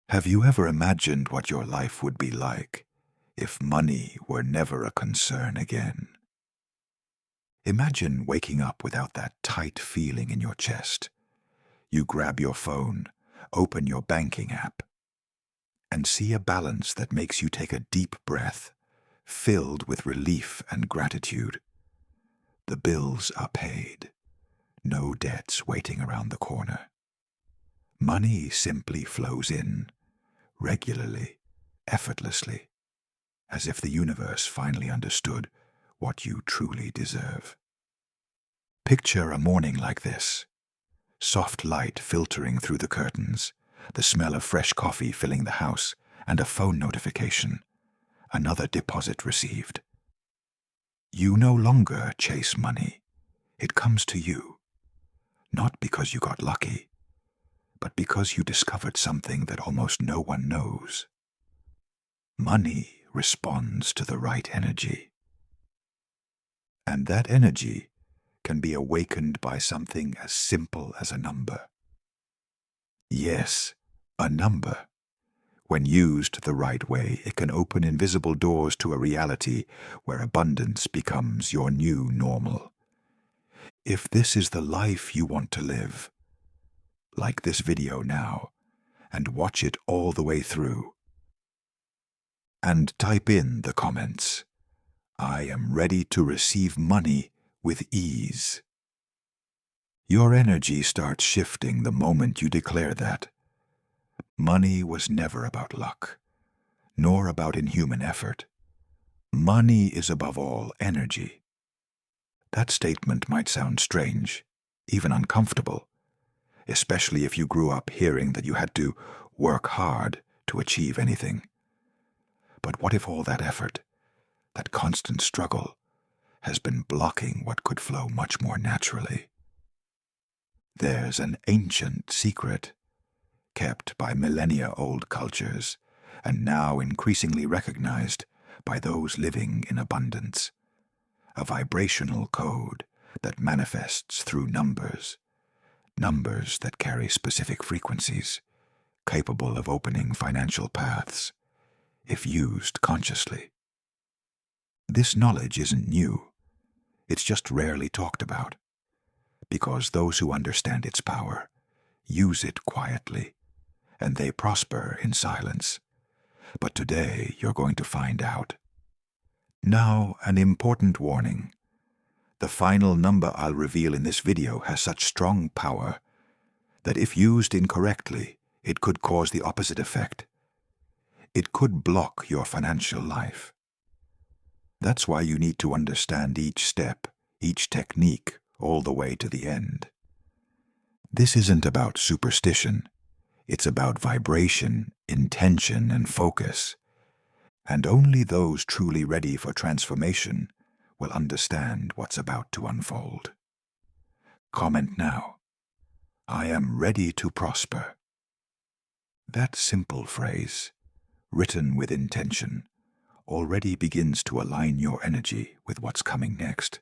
Have you ever imagined what your life would be like if money were never a concern again? Imagine waking up without that tight feeling in your chest. You grab your phone, open your banking app, and see a balance that makes you take a deep breath, filled with relief and gratitude. The bills are paid. No debts waiting around the corner. Money simply flows in, regularly, effortlessly, as if the universe finally understood what you truly deserve. Picture a morning like this. Soft light filtering through the curtains, the smell of fresh coffee filling the house, and a phone notification. Another deposit received. You no longer chase money. It comes to you. Not because you got lucky, but because you discovered something that almost no one knows. Money responds to the right energy. And that energy can be awakened by something as simple as a number. Yes, a number. When used the right way, it can open invisible doors to a reality where abundance becomes your new normal. If this is the life you want to live, like this video now, and watch it all the way through. And type in the comments, "I am ready to receive money with ease." Your energy starts shifting the moment you declare that. Money was never about luck, nor about inhuman effort. Money is above all energy. That statement might sound strange, even uncomfortable, especially if you grew up hearing that you had to work hard to achieve anything. But what if all that effort, that constant struggle, has been blocking what could flow much more naturally? There's an ancient secret, kept by millennia-old cultures, and now increasingly recognized by those living in abundance. A vibrational code that manifests through numbers. Numbers that carry specific frequencies, capable of opening financial paths, if used consciously. This knowledge isn't new. It's just rarely talked about, because those who understand its power use it quietly, and they prosper in silence. But today you're going to find out. Now, an important warning. The final number I'll reveal in this video has such strong power that if used incorrectly, it could cause the opposite effect. It could block your financial life. That's why you need to understand each step, each technique, all the way to the end. This isn't about superstition. It's about vibration, intention, and focus. And only those truly ready for transformation will understand what's about to unfold. Comment now. I am ready to prosper. That simple phrase, written with intention, already begins to align your energy with what's coming next.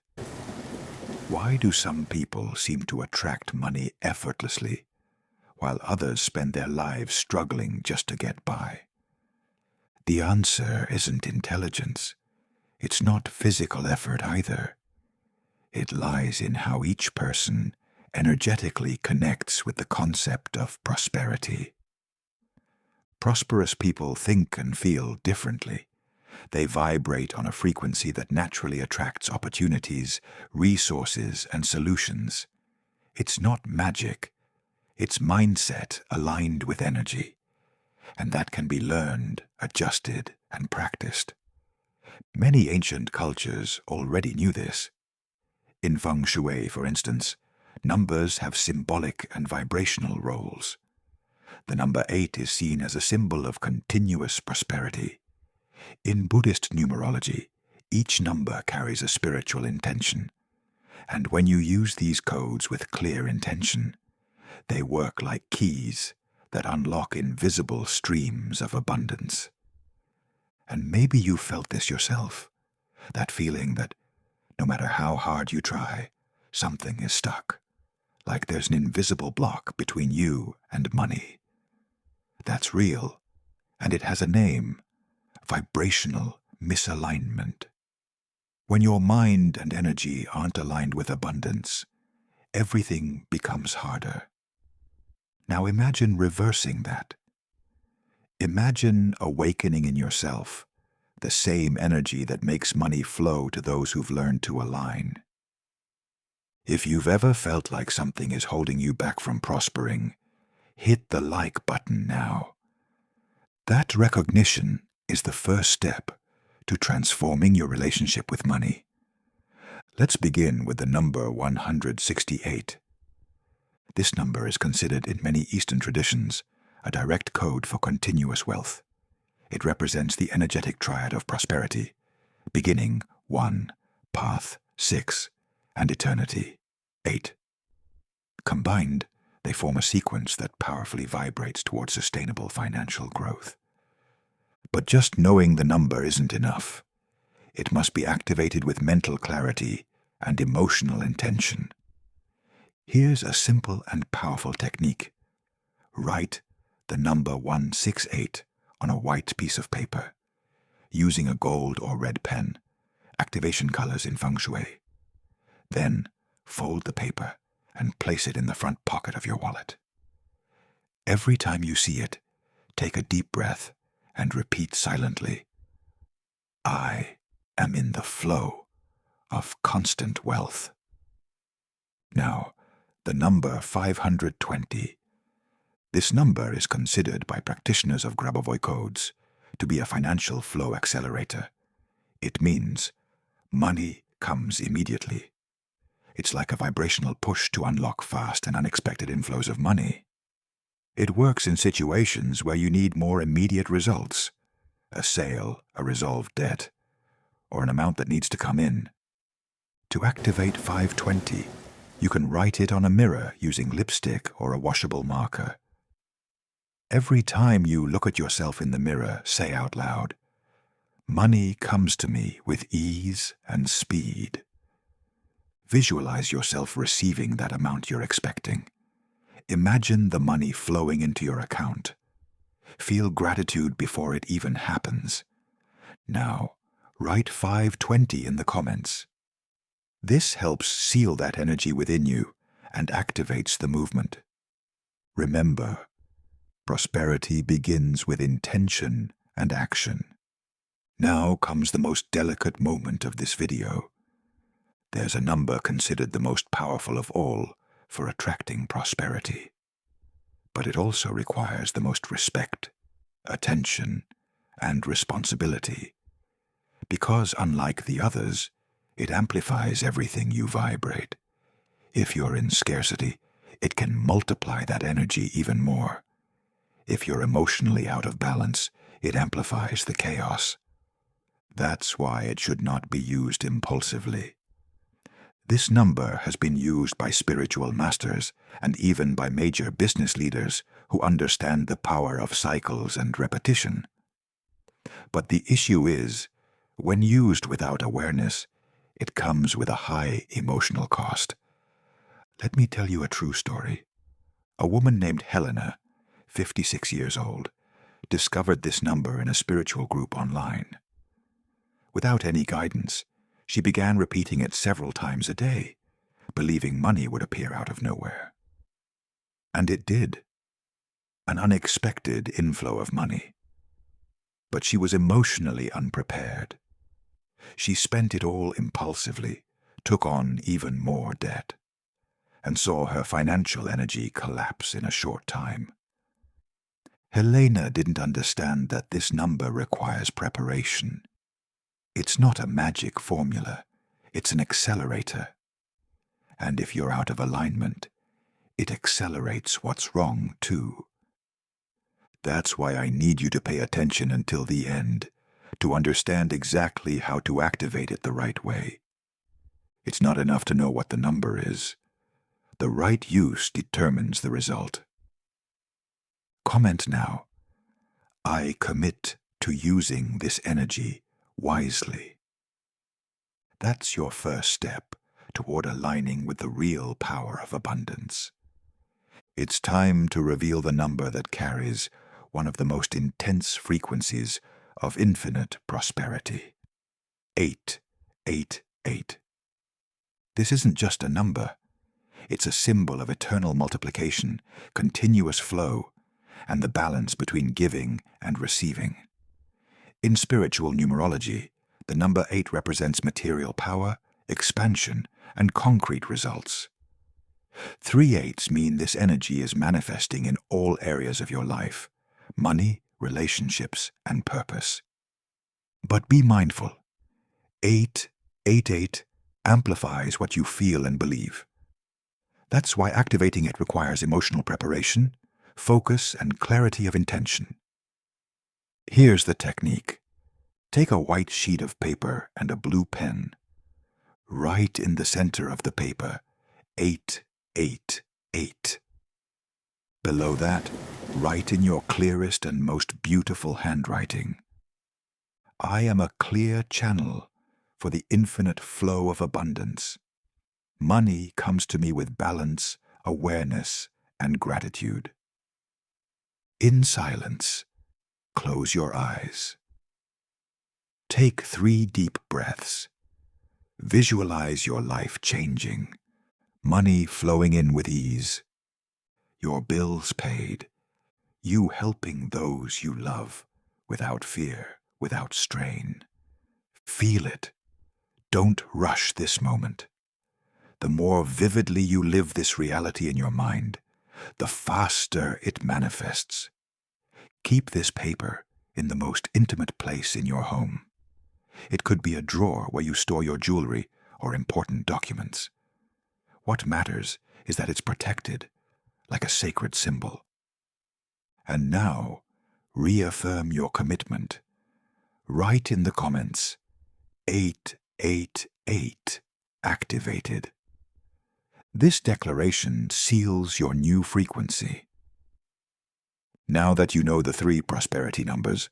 Why do some people seem to attract money effortlessly, while others spend their lives struggling just to get by? The answer isn't intelligence. It's not physical effort either. It lies in how each person energetically connects with the concept of prosperity. Prosperous people think and feel differently. They vibrate on a frequency that naturally attracts opportunities, resources, and solutions. It's not magic. It's mindset aligned with energy. And that can be learned, adjusted, and practiced. Many ancient cultures already knew this. In feng shui, for instance, numbers have symbolic and vibrational roles. The number 8 is seen as a symbol of continuous prosperity. In Buddhist numerology, each number carries a spiritual intention, and when you use these codes with clear intention, they work like keys that unlock invisible streams of abundance. And maybe you felt this yourself, that feeling that no matter how hard you try, something is stuck, like there's an invisible block between you and money. That's real, and it has a name: vibrational misalignment. When your mind and energy aren't aligned with abundance, everything becomes harder. Now imagine reversing that. Imagine awakening in yourself the same energy that makes money flow to those who've learned to align. If you've ever felt like something is holding you back from prospering, hit the like button now. That recognition is the first step to transforming your relationship with money. Let's begin with the number 168. This number is considered in many Eastern traditions a direct code for continuous wealth. It represents the energetic triad of prosperity: beginning, 1, path, 6, and eternity, 8. Combined, they form a sequence that powerfully vibrates towards sustainable financial growth. But just knowing the number isn't enough. It must be activated with mental clarity and emotional intention. Here's a simple and powerful technique. Write the number 168 on a white piece of paper, using a gold or red pen, activation colors in feng shui. Then fold the paper and place it in the front pocket of your wallet. Every time you see it, take a deep breath and repeat silently, "I am in the flow of constant wealth." Now, the number 520. This number is considered by practitioners of Grabovoi codes to be a financial flow accelerator. It means money comes immediately. It's like a vibrational push to unlock fast and unexpected inflows of money. It works in situations where you need more immediate results: a sale, a resolved debt, or an amount that needs to come in. To activate 520, you can write it on a mirror using lipstick or a washable marker. Every time you look at yourself in the mirror, say out loud, "Money comes to me with ease and speed." Visualize yourself receiving that amount you're expecting. Imagine the money flowing into your account. Feel gratitude before it even happens. Now, write 520 in the comments. This helps seal that energy within you and activates the movement. Remember, prosperity begins with intention and action. Now comes the most delicate moment of this video. There's a number considered the most powerful of all for attracting prosperity. But it also requires the most respect, attention, and responsibility. Because unlike the others, it amplifies everything you vibrate. If you're in scarcity, it can multiply that energy even more. If you're emotionally out of balance, it amplifies the chaos. That's why it should not be used impulsively. This number has been used by spiritual masters and even by major business leaders who understand the power of cycles and repetition. But the issue is, when used without awareness, it comes with a high emotional cost. Let me tell you a true story. A woman named Helena, 56 years old, discovered this number in a spiritual group online. Without any guidance, she began repeating it several times a day, believing money would appear out of nowhere. And it did. An unexpected inflow of money. But she was emotionally unprepared. She spent it all impulsively, took on even more debt, and saw her financial energy collapse in a short time. Helena didn't understand that this number requires preparation. It's not a magic formula, it's an accelerator. And if you're out of alignment, it accelerates what's wrong too. That's why I need you to pay attention until the end, to understand exactly how to activate it the right way. It's not enough to know what the number is. The right use determines the result. Comment now, "I commit to using this energy wisely." That's your first step toward aligning with the real power of abundance. It's time to reveal the number that carries one of the most intense frequencies of infinite prosperity. 888. This isn't just a number. It's a symbol of eternal multiplication, continuous flow, and the balance between giving and receiving. In spiritual numerology, the number 8 represents material power, expansion, and concrete results. 3 8s mean this energy is manifesting in all areas of your life: money, relationships, and purpose. But be mindful. 888 amplifies what you feel and believe. That's why activating it requires emotional preparation, focus, and clarity of intention. Here's the technique. Take a white sheet of paper and a blue pen. Write in the center of the paper 888. Below that, write in your clearest and most beautiful handwriting: I am a clear channel for the infinite flow of abundance. Money comes to me with balance, awareness, and gratitude. In silence, close your eyes. Take 3 deep breaths. Visualize your life changing, money flowing in with ease, your bills paid, you helping those you love without fear, without strain. Feel it. Don't rush this moment. The more vividly you live this reality in your mind, the faster it manifests. Keep this paper in the most intimate place in your home. It could be a drawer where you store your jewelry or important documents. What matters is that it's protected, like a sacred symbol. And now, reaffirm your commitment. Write in the comments, 888 activated. This declaration seals your new frequency. Now that you know the 3 prosperity numbers,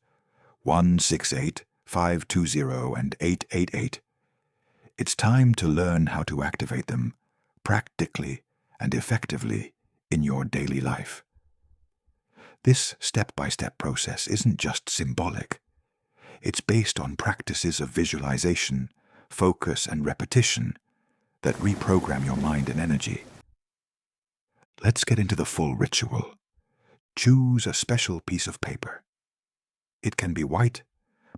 168, 520, and 888, it's time to learn how to activate them practically and effectively in your daily life. This step-by-step process isn't just symbolic. It's based on practices of visualization, focus, and repetition that reprogram your mind and energy. Let's get into the full ritual. Choose a special piece of paper. It can be white,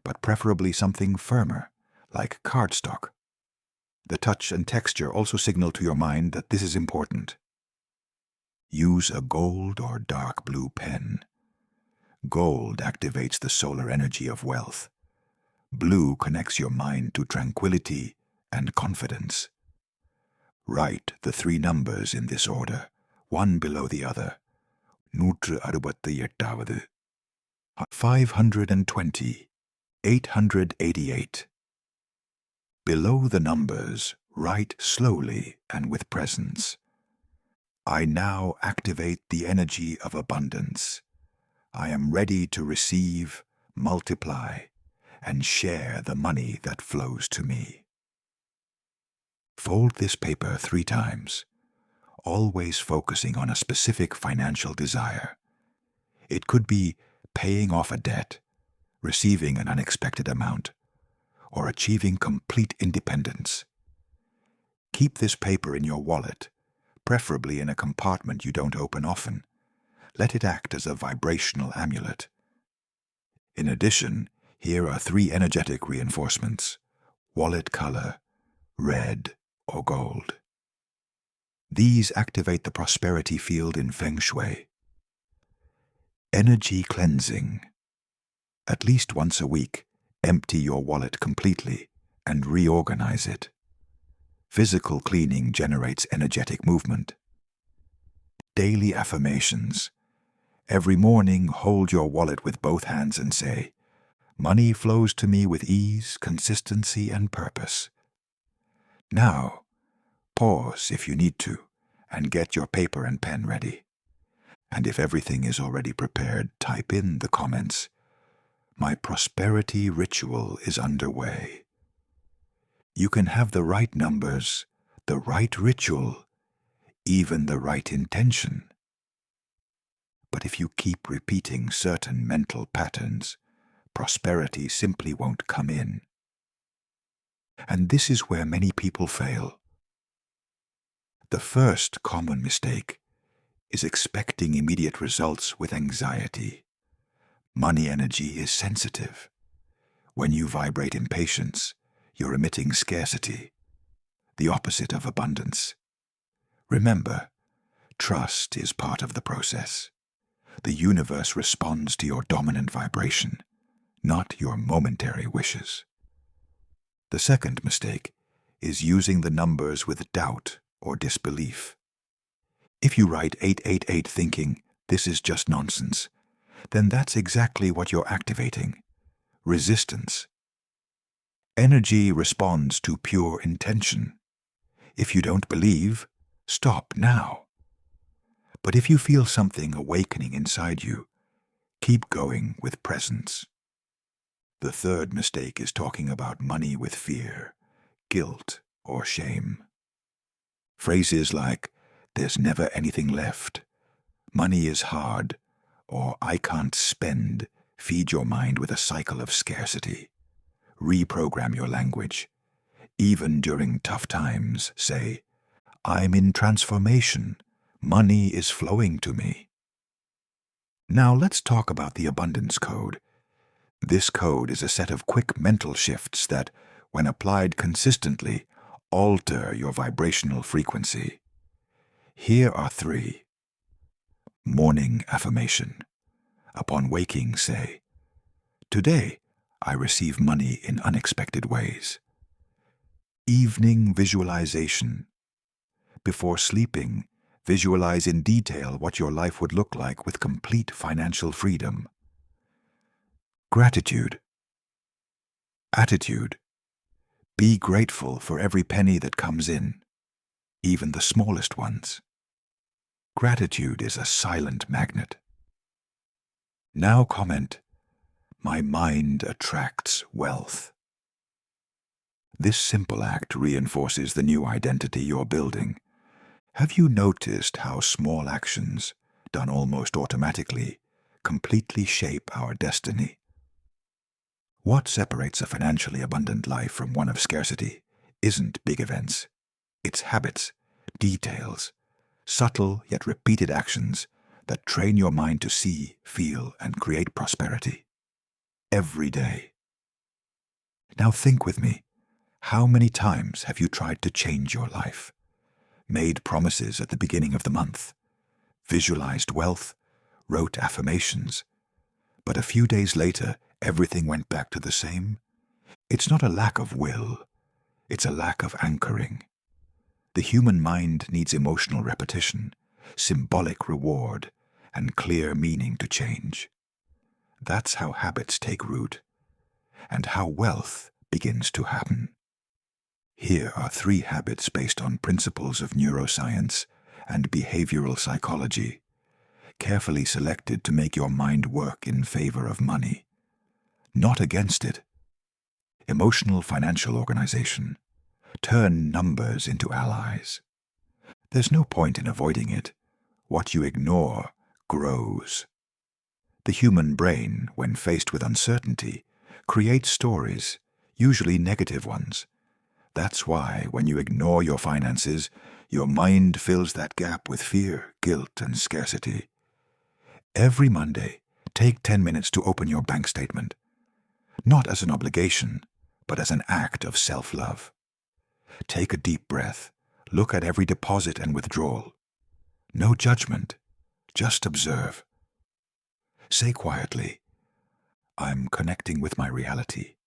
but preferably something firmer, like cardstock. The touch and texture also signal to your mind that this is important. Use a gold or dark blue pen. Gold activates the solar energy of wealth. Blue connects your mind to tranquility and confidence. Write the 3 numbers in this order, one below the other. 168, 520, 888. Below the numbers, write slowly and with presence. I now activate the energy of abundance. I am ready to receive, multiply, and share the money that flows to me. Fold this paper 3 times, always focusing on a specific financial desire. It could be paying off a debt, receiving an unexpected amount, or achieving complete independence. Keep this paper in your wallet, preferably in a compartment you don't open often. Let it act as a vibrational amulet. In addition, here are 3 energetic reinforcements: wallet color, red, or gold. These activate the prosperity field in Feng Shui. Energy cleansing. At least once a week, empty your wallet completely and reorganize it. Physical cleaning generates energetic movement. Daily affirmations. Every morning, hold your wallet with both hands and say, "Money flows to me with ease, consistency, and purpose." Now, pause if you need to, and get your paper and pen ready. And if everything is already prepared, type in the comments, "My prosperity ritual is underway." You can have the right numbers, the right ritual, even the right intention. But if you keep repeating certain mental patterns, prosperity simply won't come in. And this is where many people fail. The first common mistake is expecting immediate results with anxiety. Money energy is sensitive. When you vibrate impatience, you're emitting scarcity, the opposite of abundance. Remember, trust is part of the process. The universe responds to your dominant vibration, not your momentary wishes. The second mistake is using the numbers with doubt or disbelief. If you write 888 thinking, this is just nonsense, then that's exactly what you're activating: resistance. Energy responds to pure intention. If you don't believe, stop now. But if you feel something awakening inside you, keep going with presence. The third mistake is talking about money with fear, guilt, or shame. Phrases like, "There's never anything left," "Money is hard," or "I can't spend" feed your mind with a cycle of scarcity. Reprogram your language. Even during tough times, say, "I'm in transformation. Money is flowing to me." Now let's talk about the abundance code. This code is a set of quick mental shifts that, when applied consistently, alter your vibrational frequency. Here are 3. Morning affirmation. Upon waking, say, "Today, I receive money in unexpected ways." Evening visualization. Before sleeping, visualize in detail what your life would look like with complete financial freedom. Gratitude. Attitude. Be grateful for every penny that comes in, even the smallest ones. Gratitude is a silent magnet. Now comment, "My mind attracts wealth." This simple act reinforces the new identity you're building. Have you noticed how small actions, done almost automatically, completely shape our destiny? What separates a financially abundant life from one of scarcity isn't big events. It's habits, details, subtle yet repeated actions that train your mind to see, feel, and create prosperity. Every day. Now think with me. How many times have you tried to change your life? Made promises at the beginning of the month, visualized wealth, wrote affirmations, but a few days later, everything went back to the same? It's not a lack of will, it's a lack of anchoring. The human mind needs emotional repetition, symbolic reward, and clear meaning to change. That's how habits take root, and how wealth begins to happen. Here are 3 habits based on principles of neuroscience and behavioral psychology, carefully selected to make your mind work in favor of money, not against it. Emotional financial organization. Turn numbers into allies. There's no point in avoiding it. What you ignore grows. The human brain, when faced with uncertainty, creates stories, usually negative ones. That's why, when you ignore your finances, your mind fills that gap with fear, guilt, and scarcity. Every Monday, take 10 minutes to open your bank statement, not as an obligation, but as an act of self-love. Take a deep breath, look at every deposit and withdrawal. No judgment, just observe. Say quietly, "I'm connecting with my reality.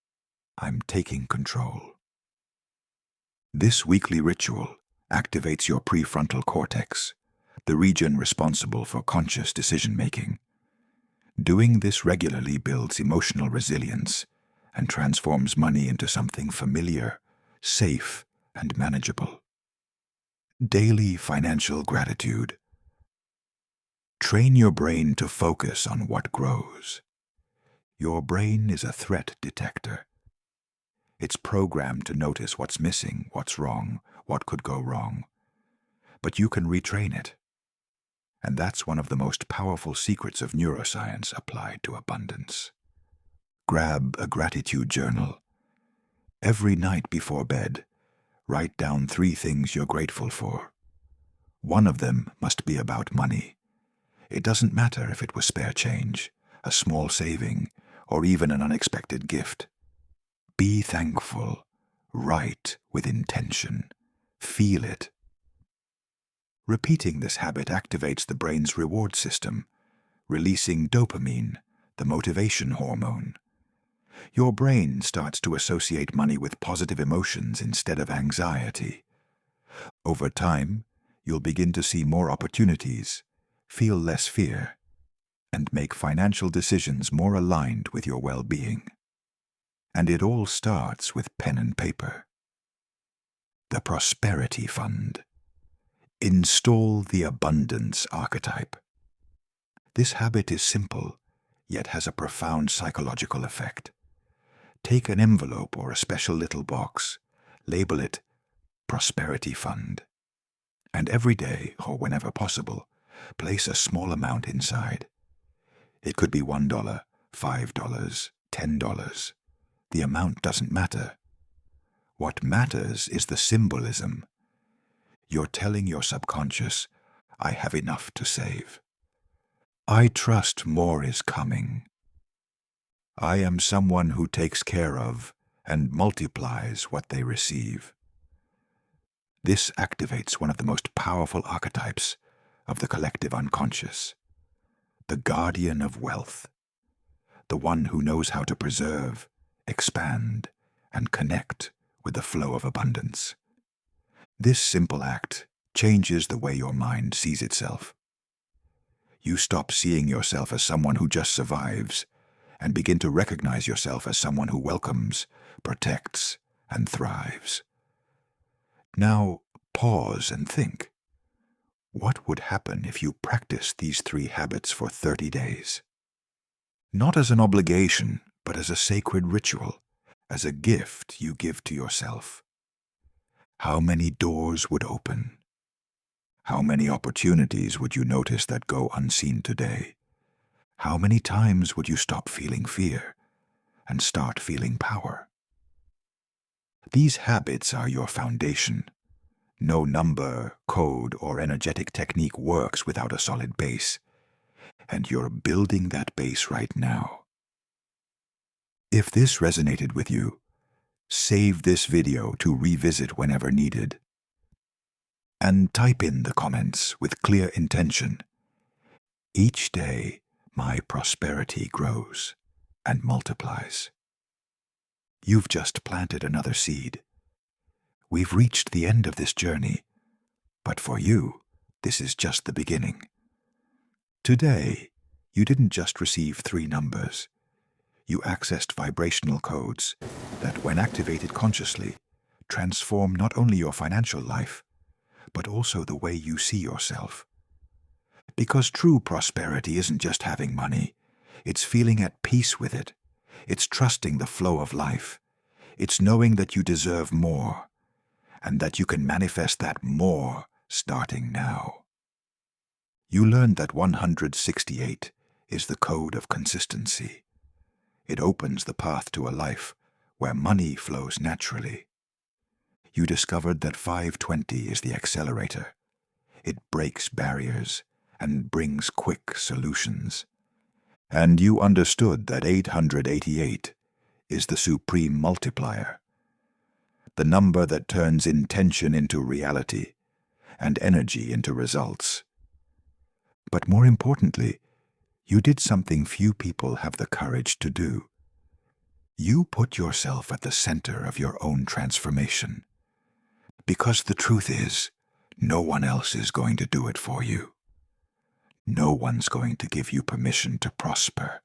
I'm taking control." This weekly ritual activates your prefrontal cortex, the region responsible for conscious decision-making. Doing this regularly builds emotional resilience and transforms money into something familiar, safe, and manageable. Daily financial gratitude. Train your brain to focus on what grows. Your brain is a threat detector. It's programmed to notice what's missing, what's wrong, what could go wrong. But you can retrain it. And that's one of the most powerful secrets of neuroscience applied to abundance. Grab a gratitude journal. Every night before bed, write down 3 things you're grateful for. One of them must be about money. It doesn't matter if it was spare change, a small saving, or even an unexpected gift. Be thankful. Write with intention. Feel it. Repeating this habit activates the brain's reward system, releasing dopamine, the motivation hormone. Your brain starts to associate money with positive emotions instead of anxiety. Over time, you'll begin to see more opportunities, feel less fear, and make financial decisions more aligned with your well-being. And it all starts with pen and paper. The Prosperity Fund. Install the abundance archetype. This habit is simple, yet has a profound psychological effect. Take an envelope or a special little box, label it Prosperity Fund, and every day, or whenever possible, place a small amount inside. It could be $1, $5, $10. The amount doesn't matter. What matters is the symbolism. You're telling your subconscious, I have enough to save. I trust more is coming. I am someone who takes care of and multiplies what they receive. This activates one of the most powerful archetypes of the collective unconscious, the guardian of wealth, the one who knows how to preserve, expand, and connect with the flow of abundance. This simple act changes the way your mind sees itself. You stop seeing yourself as someone who just survives and begin to recognize yourself as someone who welcomes, protects, and thrives. Now, pause and think. What would happen if you practiced these 3 habits for 30 days? Not as an obligation, but as a sacred ritual, as a gift you give to yourself. How many doors would open? How many opportunities would you notice that go unseen today? How many times would you stop feeling fear and start feeling power? These habits are your foundation. No number, code, or energetic technique works without a solid base, and you're building that base right now. If this resonated with you, save this video to revisit whenever needed. And type in the comments with clear intention. Each day, my prosperity grows and multiplies. You've just planted another seed. We've reached the end of this journey, but for you, this is just the beginning. Today, you didn't just receive 3 numbers. You accessed vibrational codes that, when activated consciously, transform not only your financial life, but also the way you see yourself. Because true prosperity isn't just having money, it's feeling at peace with it. It's trusting the flow of life. It's knowing that you deserve more, and that you can manifest that more starting now. You learned that 168 is the code of consistency. It opens the path to a life where money flows naturally. You discovered that 520 is the accelerator. It breaks barriers and brings quick solutions. And you understood that 888 is the supreme multiplier, the number that turns intention into reality and energy into results. But more importantly, you did something few people have the courage to do. You put yourself at the center of your own transformation. Because the truth is, no one else is going to do it for you. No one's going to give you permission to prosper.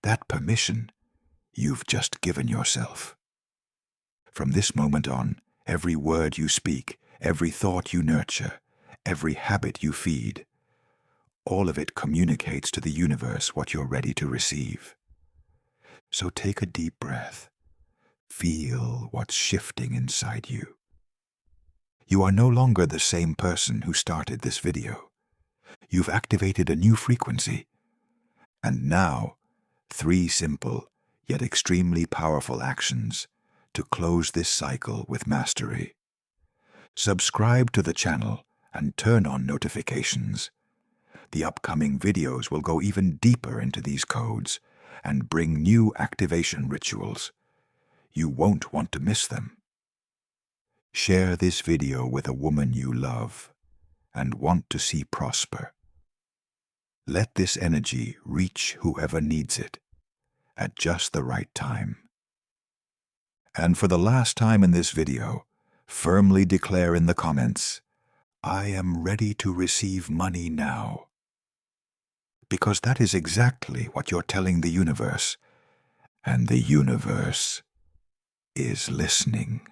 That permission, you've just given yourself. From this moment on, every word you speak, every thought you nurture, every habit you feed, all of it communicates to the universe what you're ready to receive. So take a deep breath. Feel what's shifting inside you. You are no longer the same person who started this video. You've activated a new frequency. And now, 3 simple yet extremely powerful actions to close this cycle with mastery. Subscribe to the channel and turn on notifications. The upcoming videos will go even deeper into these codes and bring new activation rituals. You won't want to miss them. Share this video with a woman you love and want to see prosper. Let this energy reach whoever needs it at just the right time. And for the last time in this video, firmly declare in the comments, "I am ready to receive money now." Because that is exactly what you're telling the universe, and the universe is listening.